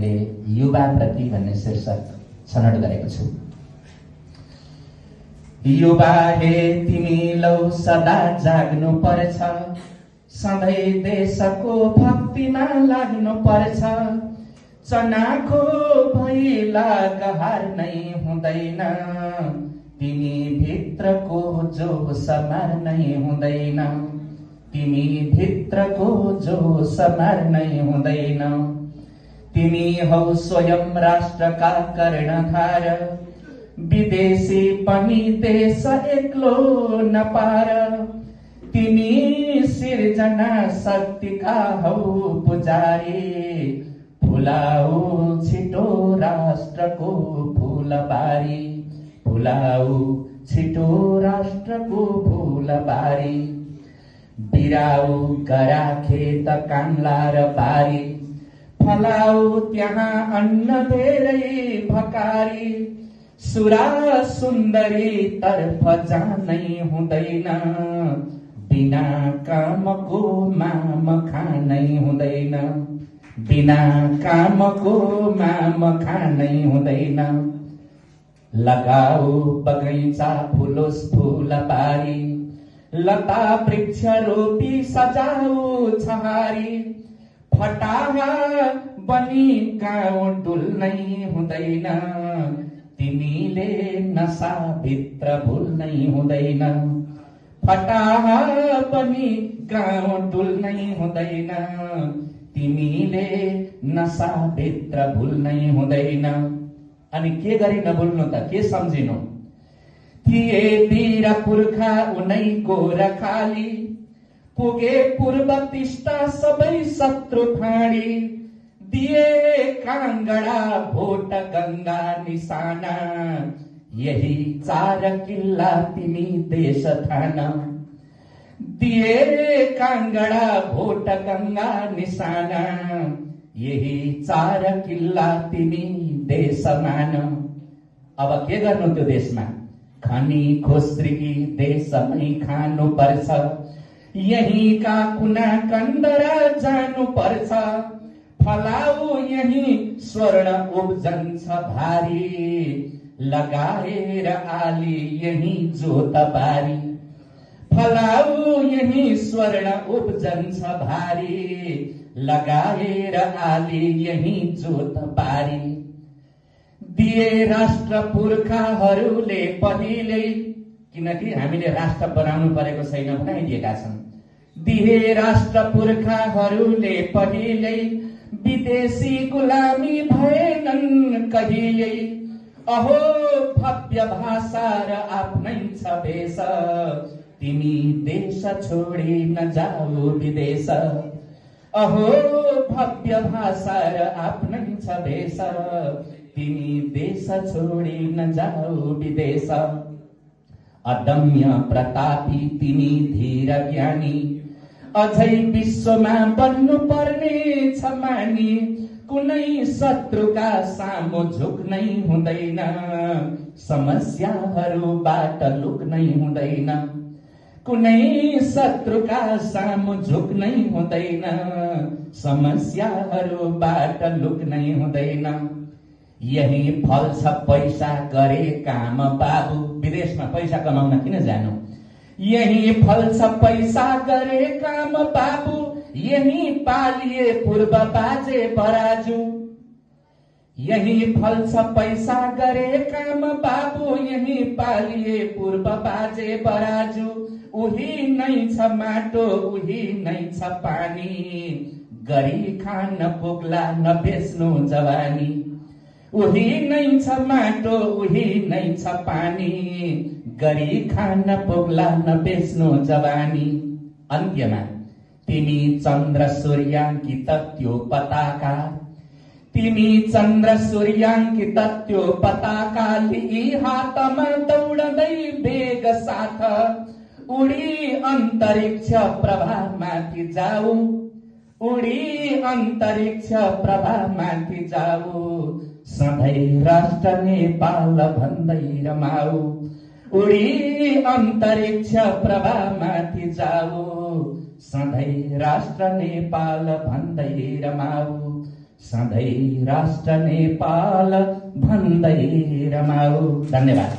मैले युवा प्रति भन्ने शीर्षक छनौट गरेको छु। युवा हे तिमी लौ सदा जाग्नु पर्छ, सधैँ देशको भक्तिमा लाग्नु पर्छ। चनाको भैला गहार नै हुँदैन, तिमी भित्रको जोस मार्नै हुँदैन। तिमी भित्रको जोस मार्नै हुँदैन। तिमी हौ स्वयं राष्ट्रका कर्णधार, विदेशी पनि देश एक्लो नपार। तिमी सिर्जना शक्तिका हौ पुजारी, फुलाऊ छिटो राष्ट्रको फुलबारी। फुलाऊ छिटो राष्ट्रको फुलबारी। बिराऊ गरा खेत कान्ला र बारी, फलाऊ त्यहाँ अन्न धेरै भकारी। सुरा सुन्दरी तर्फ जानै हुँदैन, बिना कामको माम खानै हुँदैन। बिना कामको माम खानै हुँदैन। लगाऊ बगैँचा फुलोस् फुलबारी, लता वृक्ष रोपी सजाऊ छहारी। फटाहा बनी गाउँ डुल्नै हुँदैन, तिमीले नशा भित्र भुल्नै हुँदैन। फटाहा बनी गाउँ डुल्नै हुँदैन, तिमीले नशा भित्र भुल्नै हुँदैन। अनि के गरी नभुल्नु त, के सम्झिनु? थिए वीर पुर्खा उनै गोरखाली, पुगे पूर्व तिष्ठा सबै शत्रु फाँडी। दिए काङ्गडा भोट गङ्गा निशाना, यही 4 किल्ला तिमी देश थाना। दिए काङ्गडा भोट गङ्गा निशाना, यही 4 किल्ला तिमी देश मान। अब के गर्नु त्यो देशमा? खनी खोस्त्री देशमै खानु पर्छ, यही का कुना कन्दरा जानु पर्छ। फलाऊ यही स्वर्ण उब्जन्छ भारी, लगाएर आली यही जोत बारी। फलाऊ यही स्वर्ण उब्जन्छ भारी, लगाएर आली यही जोत बारी। दिए राष्ट्र पुर्खाहरूले पहिले, किनकि हामीले राष्ट्र बनाउनु परेको छैन, बनाइदिएका छन्। दिए राष्ट्र पुर्खाहरूले पहिले, विदेशी गुलामी भएनन् कहिल्यै। अहो भव्य भाषा र आफ्नै छ भेष, तिमी देश छोडी नजाऊ विदेश। अहो भव्य भाषा र आफ्नै छ भेष, तिमी देश छोडी नजाऊ विदेश। अदम्य प्रतापी तिमी धीर ज्ञानी, अझै विश्वमा बन्नु पर्ने छ मानी। कुनै शत्रुका सामु झुक्नै हुँदैन, समस्याहरूबाट लुक्नै हुँदैन। कुनै शत्रुका सामु झुक्नै हुँदैन, समस्याहरूबाट लुक्नै हुँदैन। यही फल्छ पैसा गरे काम बाबु, विदेशमा पैसा कमाउन किन जानु? यही फल्छ पैसा गरे काम बाबु, यही पालिए पूर्व बाजे बराजु। यही फल्छ पैसा गरे काम बाबु, यही पालिए पूर्व बाजे बराजु। उही नै छ माटो, उही नै छ पानी, गरी खान पुग्ला नबेच्नु जवानी। उही नै छ माटो, उही नै छ पानी, गरी खान पुग्ला नबेच्नु जवानी। अन्त्यमा तिमी चन्द्र सूर्याङ्कित त्यो पताका, तिमी चन्द्र सूर्याङ्कित त्यो पताका लिई हातमा दौडदै वेग साथ। उडी अन्तरिक्ष प्रभामाथि जाऊ, उडी अन्तरिक्ष प्रभामाथि जाऊ। सधैँ राष्ट्र नेपाल भन्दै रमाऊ, उडी अन्तरिक्ष प्रभामाथि जाऊ। सधैँ राष्ट्र नेपाल भन्दै रमाऊ, सधैँ राष्ट्र नेपाल भन्दै रमाऊ। धन्यवाद।